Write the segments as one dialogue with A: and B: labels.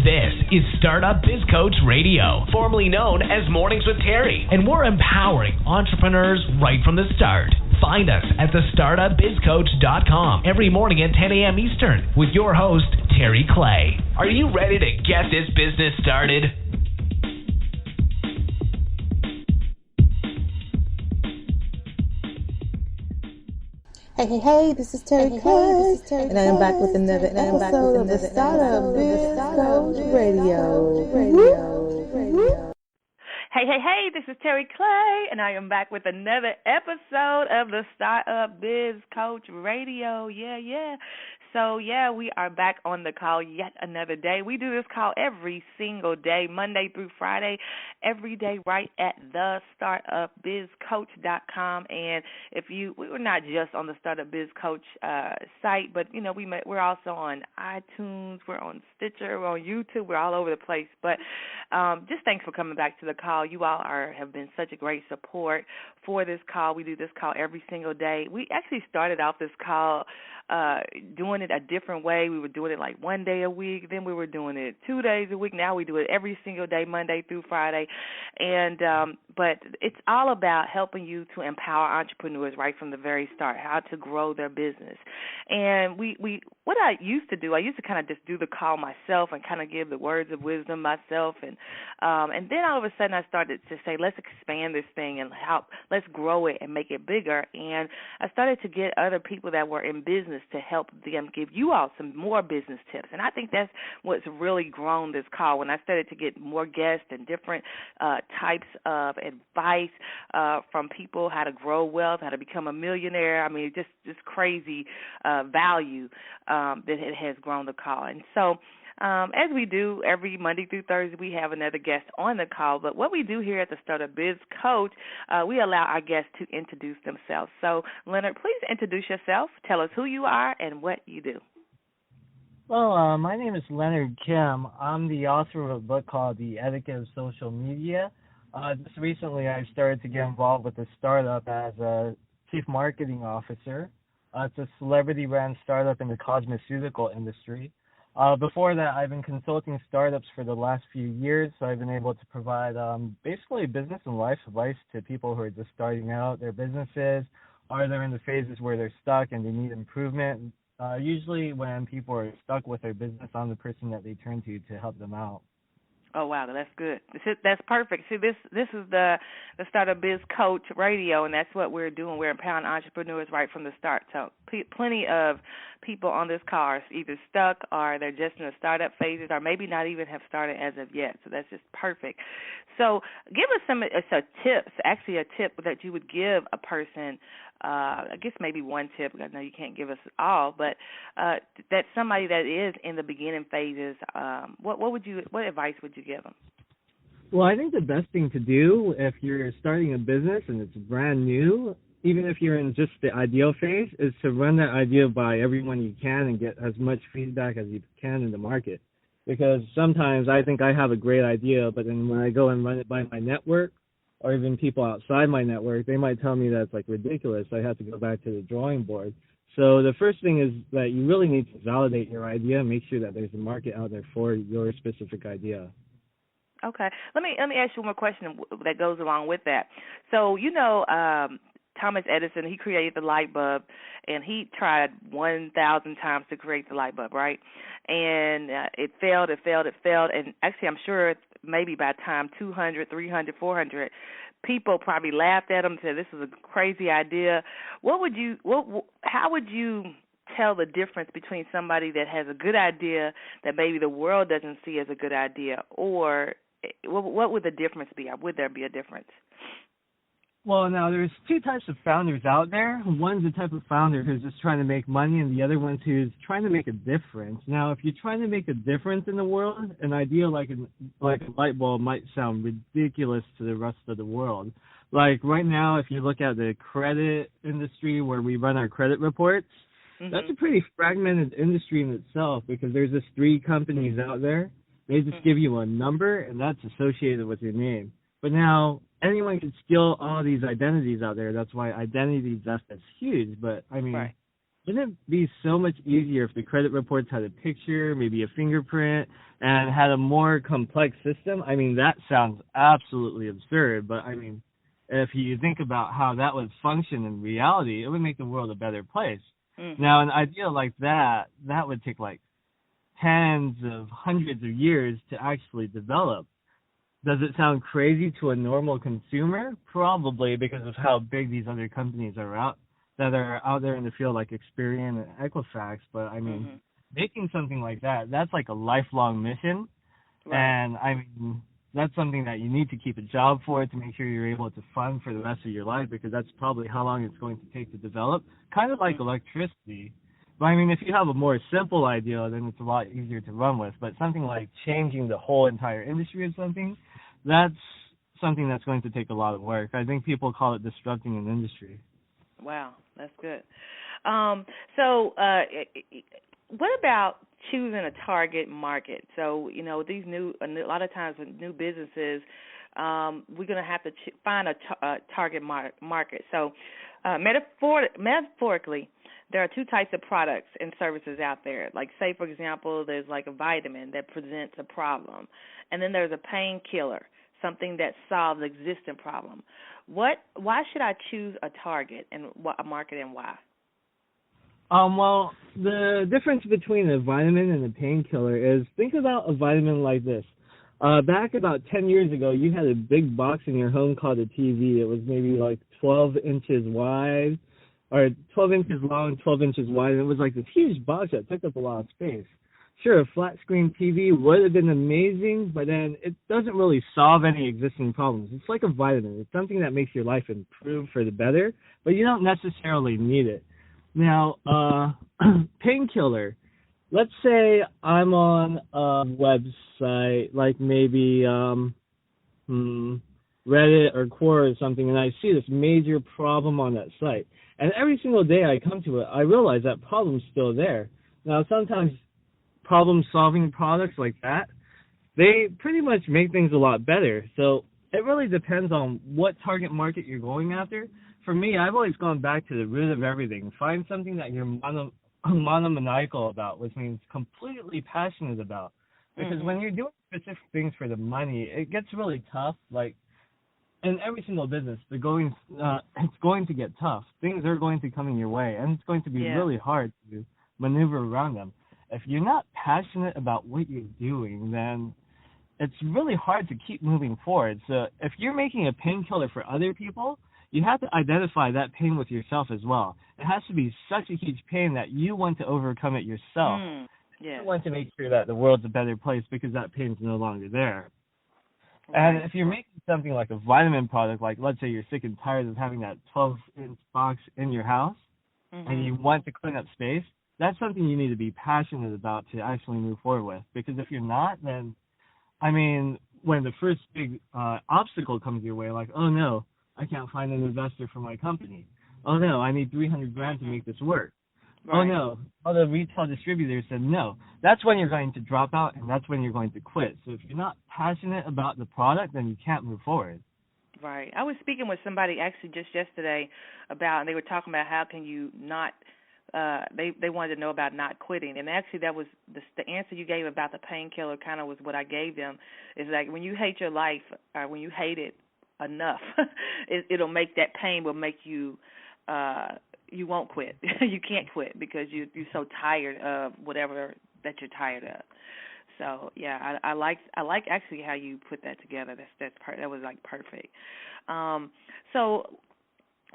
A: This is Startup Biz Coach Radio, formerly known as Mornings with Terry, and we're empowering entrepreneurs right from the start. Find us at thestartupbizcoach.com every morning at 10 a.m. Eastern with your host, Terry Clay. Are you ready to get this business started?
B: Hey, this is Terry Clay, and I am back with another episode of the Startup Biz Coach Radio.
C: Hey, this is Terry Clay, and I am back with another episode of the Startup Biz Coach Radio. Yeah. So, we are back on the call yet another day. We do this call every single day, Monday through Friday, every day right at thestartupbizcoach.com. And we're not just on the Startup Biz Coach site, but, we're also on iTunes, we're on Stitcher, we're on YouTube, we're all over the place. But just thanks for coming back to the call. You all have been such a great support for this call. We do this call every single day. We actually started off this call doing it a different way. We were doing it like one day a week, then we were doing it 2 days a week. Now we do it every single day, Monday through Friday. And but it's all about helping you to empower entrepreneurs right from the very start, how to grow their business. And what I used to do, I used to kind of just do the call myself and kind of give the words of wisdom myself. And then all of a sudden I started to say, let's expand this thing and let's grow it and make it bigger. And I started to get other people that were in business to help them give you all some more business tips. And I think that's what's really grown this call, when I started to get more guests and different types of advice from people, how to grow wealth, how to become a millionaire. I mean, just crazy value that it has grown the call. And so as we do every Monday through Thursday, we have another guest on the call. But what we do here at the Startup Biz Coach, we allow our guests to introduce themselves. So, Leonard, please introduce yourself. Tell us who you are and what you do.
D: Well, my name is Leonard Kim. I'm the author of a book called The Etiquette of Social Media. Just recently, I started to get involved with a startup as a chief marketing officer. It's a celebrity-run startup in the cosmeceutical industry. Before that, I've been consulting startups for the last few years, so I've been able to provide basically business and life advice to people who are just starting out their businesses, or they're in the phases where they're stuck and they need improvement. Usually when people are stuck with their business, I'm the person that they turn to help them out.
C: Oh, wow, that's good. That's perfect. See, this is the Startup Biz Coach Radio, and that's what we're doing. We're empowering entrepreneurs right from the start. So plenty of people on this call are either stuck or they're just in the startup phases, or maybe not even have started as of yet. So that's just perfect. So give us some tips, actually a tip that you would give a person. I guess maybe one tip. I know you can't give us all, but that's somebody that is in the beginning phases. What advice would you give them?
D: Well, I think the best thing to do if you're starting a business and it's brand new, even if you're in just the ideal phase, is to run that idea by everyone you can and get as much feedback as you can in the market. Because sometimes I think I have a great idea, but then when I go and run it by my network, or even people outside my network, they might tell me that's like ridiculous. I have to go back to the drawing board. So the first thing is that you really need to validate your idea and make sure that there's a market out there for your specific idea.
C: Okay. Let me ask you one more question that goes along with that. So, Thomas Edison, he created the light bulb, and he tried 1,000 times to create the light bulb, right? And it failed, and actually I'm sure maybe by the time 200, 300, 400, people probably laughed at him and said, this is a crazy idea. How would you tell the difference between somebody that has a good idea that maybe the world doesn't see as a good idea, or what would the difference be? Would there be a difference?
D: Well, now there's two types of founders out there. One's the type of founder who's just trying to make money, and the other one's who's trying to make a difference. Now, if you're trying to make a difference in the world, an idea like a light bulb might sound ridiculous to the rest of the world. Like right now, if you look at the credit industry where we run our credit reports, that's a pretty fragmented industry in itself, because there's just 3 companies out there. They just give you a number, and that's associated with your name. But now anyone can steal all these identities out there. That's why identity theft is huge. But, I mean, wouldn't it be so much easier if the credit reports had a picture, maybe a fingerprint, and had a more complex system? I mean, that sounds absolutely absurd, but I mean, if you think about how that would function in reality, it would make the world a better place. Mm-hmm. Now, an idea like that would take like tens of hundreds of years to actually develop. Does it sound crazy to a normal consumer? Probably, because of how big these other companies are out there in the field, like Experian and Equifax. But I mean, making something like that's like a lifelong mission. Right. And I mean, that's something that you need to keep a job for, to make sure you're able to fund for the rest of your life, because that's probably how long it's going to take to develop. Kind of like electricity. But I mean, if you have a more simple idea, then it's a lot easier to run with. But something like changing the whole entire industry or something, that's something that's going to take a lot of work. I think people call it disrupting an industry.
C: Wow, that's good. So what about choosing a target market? So, you know, a lot of times with new businesses, we're going to have to find a target market. So metaphorically, there are two types of products and services out there. Like, say, for example, there's like a vitamin that presents a problem, and then there's a painkiller, something that solves an existing problem. Why should I choose a target and a market, and why?
D: Well, the difference between a vitamin and a painkiller is, think about a vitamin like this. Back about 10 years ago, you had a big box in your home called a TV. It was maybe like 12 inches wide, or 12 inches long, 12 inches wide, and it was like this huge box that took up a lot of space. Sure, a flat screen TV would have been amazing, but then it doesn't really solve any existing problems. It's like a vitamin. It's something that makes your life improve for the better, but you don't necessarily need it. Now, painkiller. Let's say I'm on a website like maybe Reddit or Quora or something, and I see this major problem on that site. And every single day I come to it, I realize that problem's still there. Now, sometimes problem-solving products like that, they pretty much make things a lot better. So it really depends on what target market you're going after. For me, I've always gone back to the root of everything. Find something that you're monomaniacal about, which means completely passionate about. Because when you're doing specific things for the money, it gets really tough. Like, in every single business, it's going to get tough. Things are going to come in your way, and it's going to be really hard to maneuver around them. If you're not passionate about what you're doing, then it's really hard to keep moving forward. So if you're making a painkiller for other people, you have to identify that pain with yourself as well. It has to be such a huge pain that you want to overcome it yourself. You want to make sure that the world's a better place because that pain's no longer there. Right. And if you're making something like a vitamin product, like let's say you're sick and tired of having that 12-inch box in your house, and you want to clean up space, that's something you need to be passionate about to actually move forward with. Because if you're not, then, I mean, when the first big obstacle comes your way, like, oh no, I can't find an investor for my company. Oh no, I need $300,000 to make this work. Right. Oh no, other retail distributors said no. That's when you're going to drop out, and that's when you're going to quit. So if you're not passionate about the product, then you can't move forward.
C: Right. I was speaking with somebody actually just yesterday about, and they were talking about how can you not, they wanted to know about not quitting. And actually that was the answer you gave about the painkiller kind of was what I gave them, is like when you hate your life, or when you hate it enough, it'll make that pain will make you, you won't quit. You can't quit because you're so tired of whatever that you're tired of. So yeah, I like actually how you put that together. That was like perfect.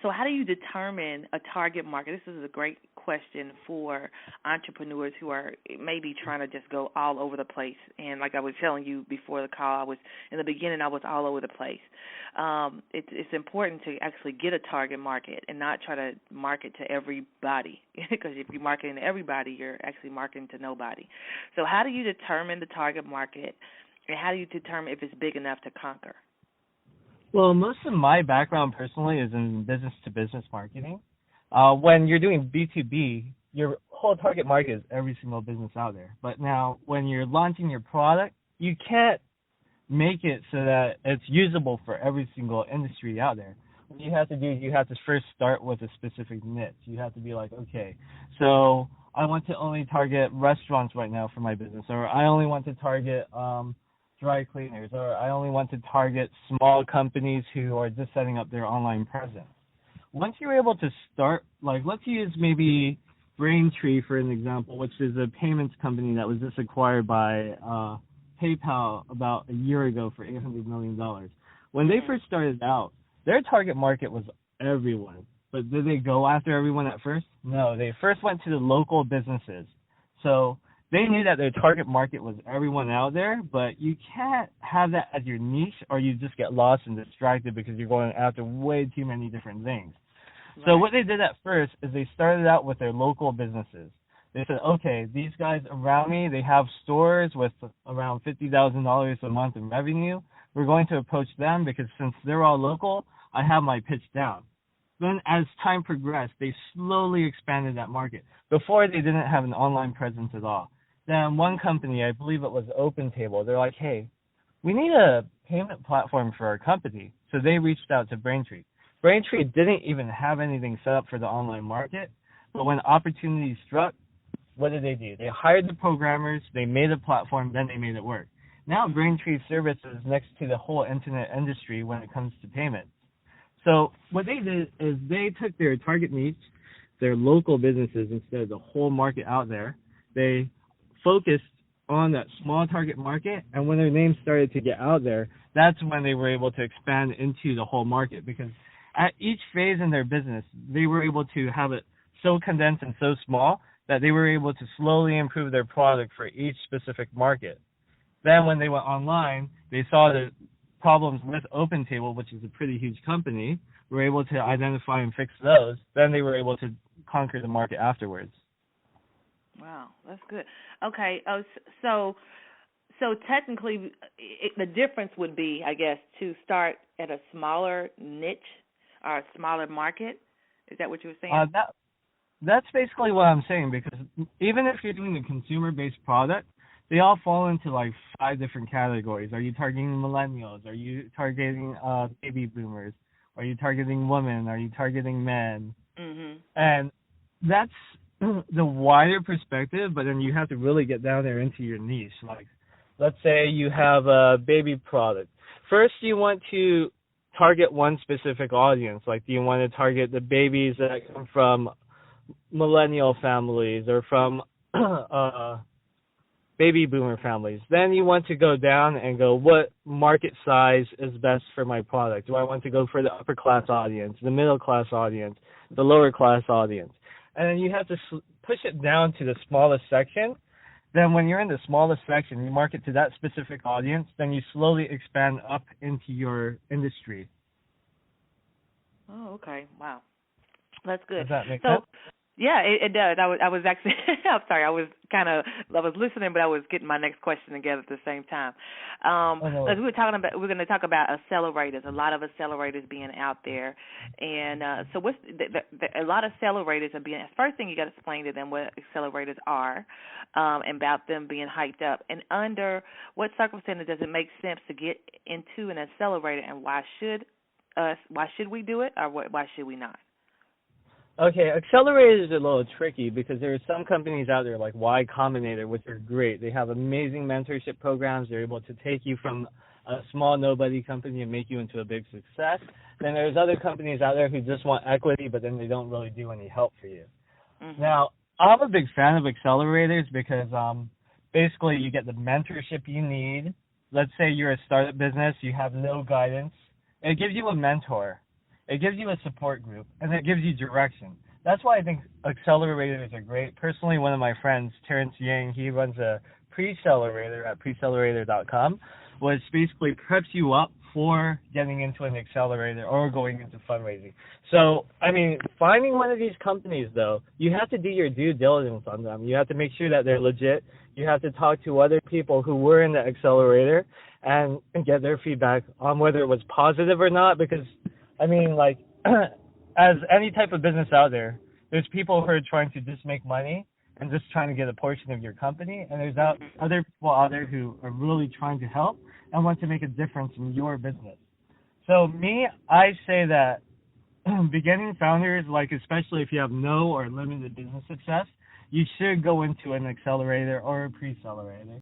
C: So how do you determine a target market? This is a great question for entrepreneurs who are maybe trying to just go all over the place. And like I was telling you before the call, in the beginning I was all over the place. It's important to actually get a target market and not try to market to everybody, because if you're marketing to everybody, you're actually marketing to nobody. So how do you determine the target market, and how do you determine if it's big enough to conquer?
D: Well, most of my background personally is in business-to-business marketing. When you're doing B2B, your whole target market is every single business out there. But now when you're launching your product, you can't make it so that it's usable for every single industry out there. what you have to do is you have to first start with a specific niche. You have to be like, okay, so I want to only target restaurants right now for my business, or I only want to target dry cleaners, or I only want to target small companies who are just setting up their online presence. Once you're able to start, like let's use maybe Braintree for an example, which is a payments company that was just acquired by PayPal about a year ago for $800 million. When they first started out, their target market was everyone. But did they go after everyone at first? No, they first went to the local businesses. So they knew that their target market was everyone out there, but you can't have that as your niche or you just get lost and distracted because you're going after way too many different things. Right. So what they did at first is they started out with their local businesses. They said, okay, these guys around me, they have stores with around $50,000 a month in revenue. We're going to approach them because since they're all local, I have my pitch down. Then as time progressed, they slowly expanded that market. Before, they didn't have an online presence at all. Then one company, I believe it was OpenTable, they're like, hey, we need a payment platform for our company. So they reached out to Braintree. Braintree didn't even have anything set up for the online market, but when opportunities struck, what did? They hired the programmers, they made a platform, then they made it work. Now Braintree services next to the whole internet industry when it comes to payments. So what they did is they took their target niche, their local businesses, instead of the whole market out there. They focused on that small target market, and when their name started to get out there, that's when they were able to expand into the whole market, because at each phase in their business, they were able to have it so condensed and so small that they were able to slowly improve their product for each specific market. Then when they went online, they saw the problems with OpenTable, which is a pretty huge company, were able to identify and fix those. Then they were able to conquer the market afterwards.
C: Wow, that's good. Okay, so technically, the difference would be, I guess, to start at a smaller niche or a smaller market. Is that what you were saying?
D: That's basically what I'm saying, because even if you're doing a consumer-based product, they all fall into like 5 different categories. Are you targeting millennials? Are you targeting baby boomers? Are you targeting women? Are you targeting men? Mm-hmm. And that's the wider perspective, but then you have to really get down there into your niche. Like, let's say you have a baby product. First, you want to target one specific audience. Like, do you want to target the babies that come from millennial families or from baby boomer families? Then you want to go down and go, what market size is best for my product? Do I want to go for the upper class audience, the middle class audience, the lower class audience? And then you have to push it down to the smallest section. Then when you're in the smallest section, you market to that specific audience, then you slowly expand up into your industry.
C: Oh, okay. Wow. That's good.
D: Does that make sense?
C: Yeah, it does. I was actually, I'm sorry, I was listening, but I was getting my next question together at the same time. As we're going to talk about accelerators. A lot of accelerators being out there, and so what's a lot of accelerators are being. First thing you got to explain to them what accelerators are, and about them being hyped up, and under what circumstances does it make sense to get into an accelerator, and why should we do it, or why should we not?
D: Okay, accelerators are a little tricky because there are some companies out there like Y Combinator, which are great. They have amazing mentorship programs. They're able to take you from a small nobody company and make you into a big success. Then there's other companies out there who just want equity, but then they don't really do any help for you. Mm-hmm. Now, I'm a big fan of accelerators because basically you get the mentorship you need. Let's say you're a startup business, you have no guidance. It gives you a mentor. It gives you a support group, and it gives you direction. That's why I think accelerators are great. Personally, one of my friends, Terrence Yang, he runs a pre-accelerator at preaccelerator.com, which basically preps you up for getting into an accelerator or going into fundraising. So, I mean, finding one of these companies, though, you have to do your due diligence on them. You have to make sure that they're legit. You have to talk to other people who were in the accelerator and get their feedback on whether it was positive or not, because I mean, like, as any type of business out there, there's people who are trying to just make money and just trying to get a portion of your company, and there's other people out there who are really trying to help and want to make a difference in your business. So me, I say that beginning founders, like especially if you have no or limited business success, you should go into an accelerator or a pre-accelerator.